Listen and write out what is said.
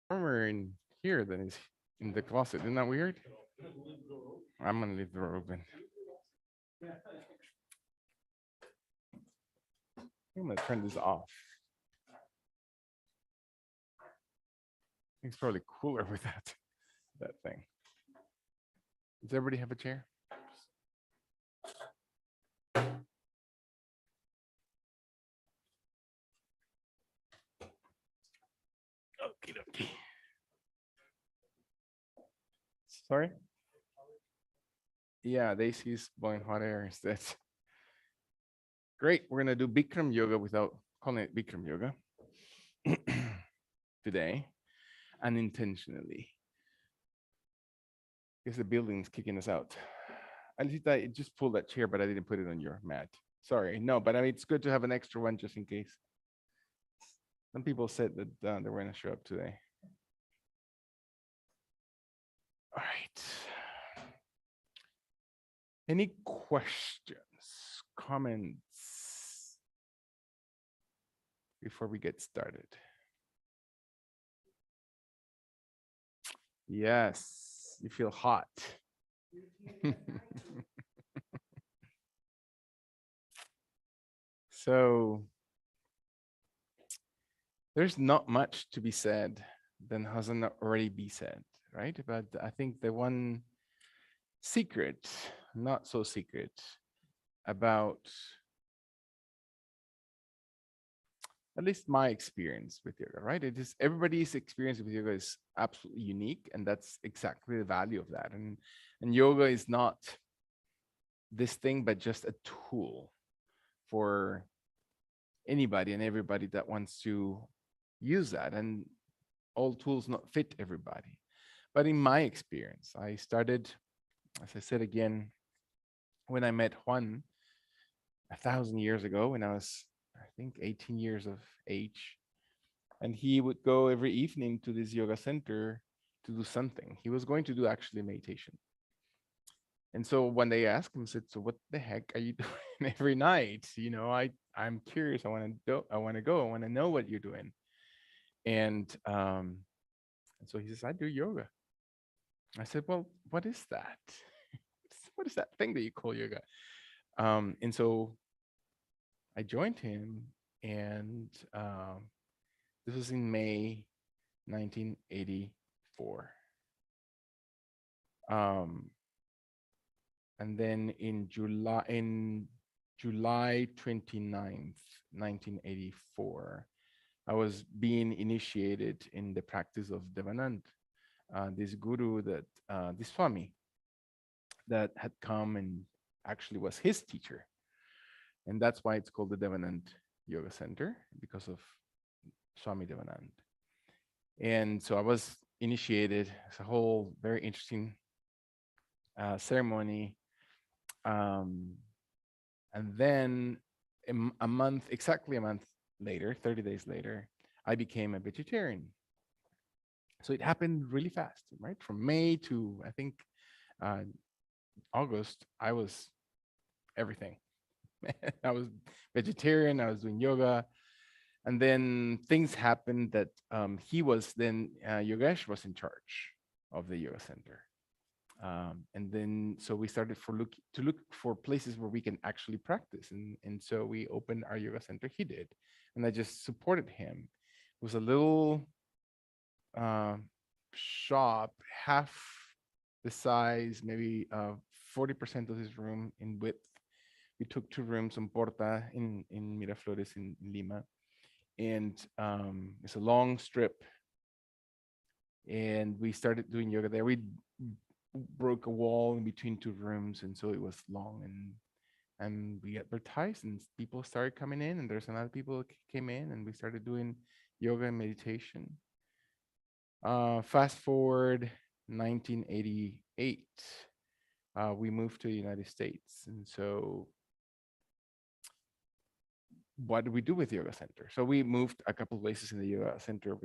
Warmer in here than is in the closet. Isn't that weird? I'm gonna leave the door open. I'm gonna turn this off. It's probably cooler with that thing. Does everybody have a chair? Okie dokie. Sorry? Yeah, Daisy's blowing hot air instead. Great. We're gonna do Bikram yoga without calling it Bikram yoga today, unintentionally. Because the building's kicking us out. I just pulled that chair, but I didn't put it on your mat. Sorry. No, but I mean, it's good to have an extra one just in case. Some people said that they were going to show up today. All right. Any questions, comments before we get started? Yes, you feel hot. So there's not much to be said than hasn't already be said, right? But I think the one secret, not so secret, about at least my experience with yoga, right? It is everybody's experience with yoga is absolutely unique, and that's exactly the value of that. And yoga is not this thing, but just a tool for anybody and everybody that wants to use that. And all tools not fit everybody. But in my experience, I started, as I said again, when I met Juan 1,000 years ago, when I was, I think, 18 years of age. And he would go every evening to this yoga center to do something. He was going to do actually meditation. And so when they asked him, I said, "So what the heck are you doing every night? You know, I'm curious. I want to go. I want to know what you're doing." And so he says, "I do yoga." I said, "Well, what is that? What is that thing that you call yoga?" And so I joined him, and this was in May 1984. And then in July 29th, 1984, I was being initiated in the practice of Devanand, this guru this Swami that had come and actually was his teacher. And that's why it's called the Devanand Yoga Center, because of Swami Devanand. And so I was initiated. It's a whole very interesting ceremony. And then exactly a month later, 30 days later, I became a vegetarian. So it happened really fast, right? From May to, I think, August, I was everything. I was vegetarian, I was doing yoga. And then things happened that Yogesh was in charge of the yoga center. And then so we started to look for places where we can actually practice. And so we opened our yoga center. He did. And I just supported him. It was a little shop, half the size, maybe 40% of his room in width. We took 2 rooms on Porta in Miraflores in Lima. And it's a long strip. And we started doing yoga there. We broke a wall in between 2 rooms, and so it was long, and we advertised, and people started coming in, and there's another people came in, and we started doing yoga and meditation. Fast forward 1988, we moved to the United States. And so what did we do with yoga center? So we moved a couple places in the yoga center.